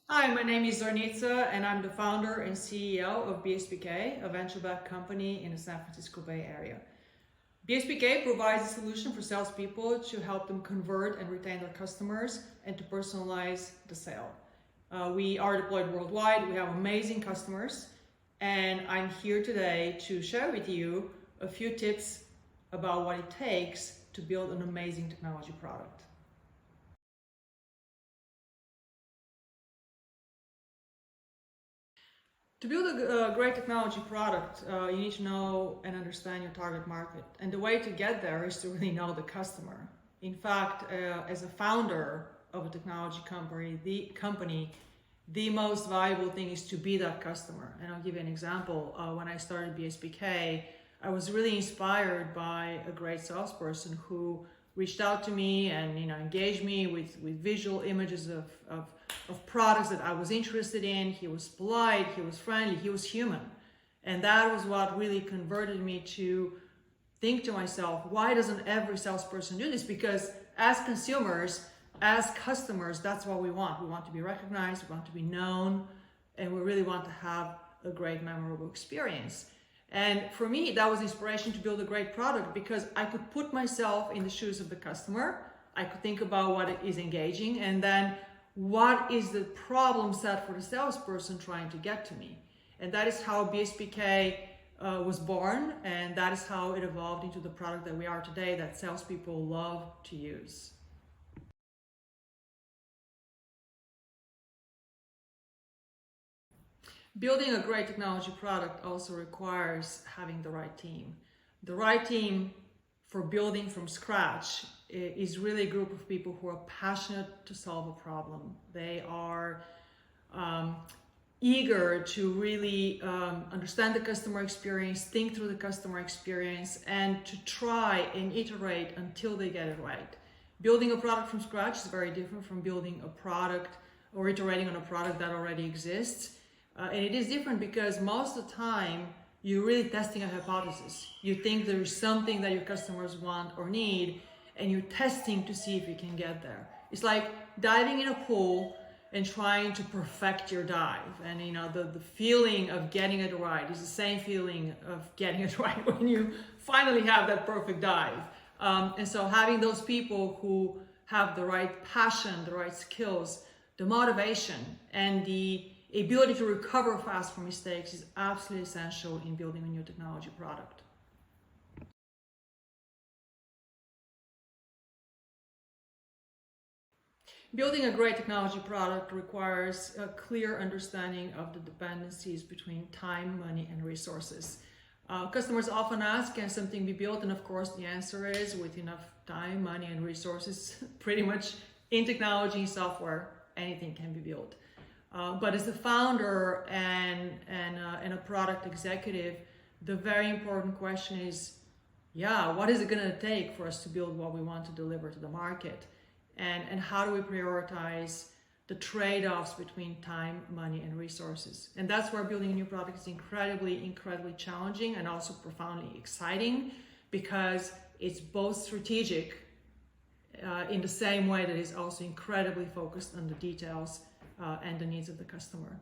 Hi, my name is Zornitza, and I'm the founder and CEO of BSPK, a venture-backed company in the San Francisco Bay Area. BSPK provides a solution for salespeople to help them convert and retain their customers and to personalize the sale. We are deployed worldwide. We have amazing customers, and I'm here today to share with you a few tips about what it takes to build an amazing technology product. To build a great technology product, you need to know and understand your target market. And the way to get there is to really know the customer. In fact, as a founder of a technology company, the most valuable thing is to be that customer. And I'll give you an example. When I started BSPK, I was really inspired by a great salesperson who reached out to me and engaged me with visual images of products that I was interested in. He was polite, he was friendly, he was human. And that was what really converted me to think to myself, why doesn't every salesperson do this? Because as consumers, as customers, that's what we want. We want to be recognized, we want to be known, and we really want to have a great, memorable experience. And for me, that was inspiration to build a great product because I could put myself in the shoes of the customer. I could think about what is engaging, and then what is the problem set for the salesperson trying to get to me. And that is how BSPK was born, and that is how it evolved into the product that we are today that salespeople love to use. Building a great technology product also requires having the right team. The right team for building from scratch is really a group of people who are passionate to solve a problem. They are eager to really understand the customer experience, think through the customer experience, and to try and iterate until they get it right. Building a product from scratch is very different from building a product or iterating on a product that already exists. And it is different because most of the time you're really testing a hypothesis. You think there's something that your customers want or need, and you're testing to see if you can get there. It's like diving in a pool and trying to perfect your dive. And the feeling of getting it right is the same feeling of getting it right when you finally have that perfect dive. And so having those people who have the right passion, the right skills, the motivation, and the ability to recover fast from mistakes is absolutely essential in building a new technology product. Building a great technology product requires a clear understanding of the dependencies between time, money, and resources. Customers often ask, can something be built? And of course, the answer is with enough time, money, and resources, pretty much in technology, software, anything can be built. But as a founder and a product executive, the very important question is, what is it going to take for us to build what we want to deliver to the market? And how do we prioritize the trade-offs between time, money, and resources? And that's where building a new product is incredibly challenging and also profoundly exciting, because it's both strategic in the same way that it's also incredibly focused on the details and the needs of the customer.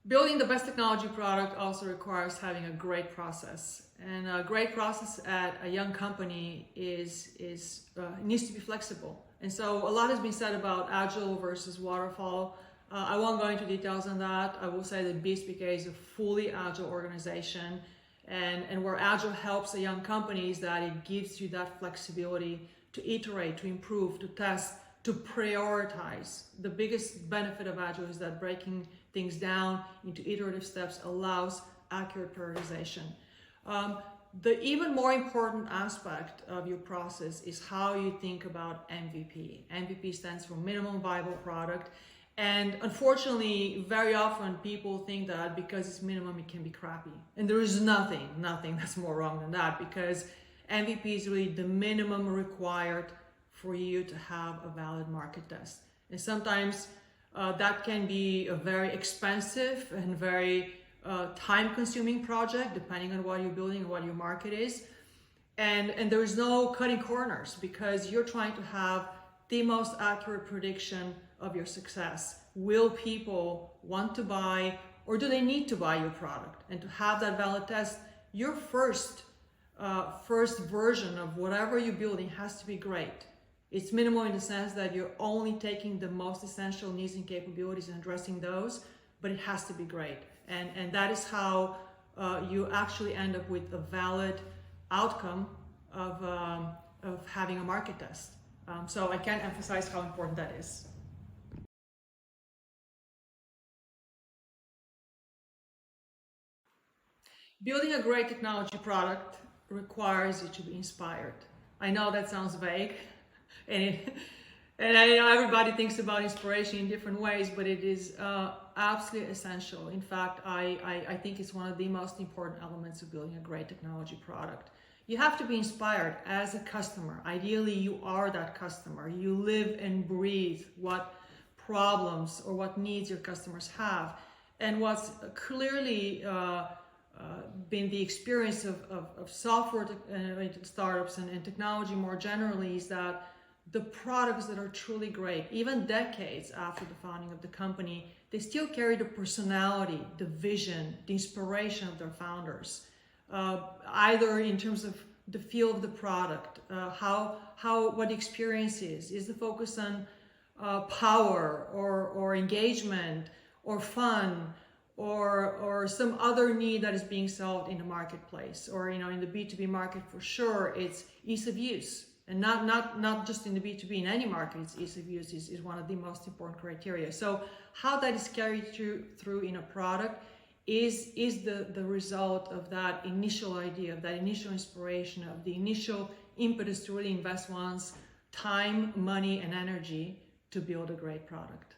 Building the best technology product also requires having a great process. And a great process at a young company needs to be flexible. And so a lot has been said about agile versus waterfall. I won't go into details on that. I will say that BSPK is a fully agile organization. And where agile helps a young company is that it gives you that flexibility to iterate, to improve, to test, to prioritize. The biggest benefit of agile is that breaking things down into iterative steps allows accurate prioritization. The even more important aspect of your process is how you think about MVP. MVP stands for minimum viable product. And unfortunately, very often people think that because it's minimum, it can be crappy. And there is nothing that's more wrong than that, because MVP is really the minimum required for you to have a valid market test. And sometimes that can be a very expensive and very time-consuming project, depending on what you're building and what your market is. And there is no cutting corners, because you're trying to have the most accurate prediction of your success. Will people want to buy, or do they need to buy your product? And to have that valid test, your first version of whatever you're building has to be great. It's minimal in the sense that you're only taking the most essential needs and capabilities and addressing those, but it has to be great. And that is how you actually end up with a valid outcome of having a market test. So I can't emphasize how important that is. Building a great technology product requires you to be inspired. I know that sounds vague, and I know everybody thinks about inspiration in different ways, but it is absolutely essential. In fact, I think it's one of the most important elements of building a great technology product. You have to be inspired as a customer. Ideally, you are that customer. You live and breathe what problems or what needs your customers have. And what's clearly been the experience of software startups and technology more generally is that the products that are truly great, even decades after the founding of the company, they still carry the personality, the vision, the inspiration of their founders, either in terms of the feel of the product, what the experience is the focus on power or engagement or fun, or some other need that is being solved in the marketplace, or in the B2B market for sure, it's ease of use. And not just in the B2B, in any market, it's ease of use is one of the most important criteria. So how that is carried through in a product is the result of that initial idea, of that initial inspiration, of the initial impetus to really invest one's time, money, and energy to build a great product.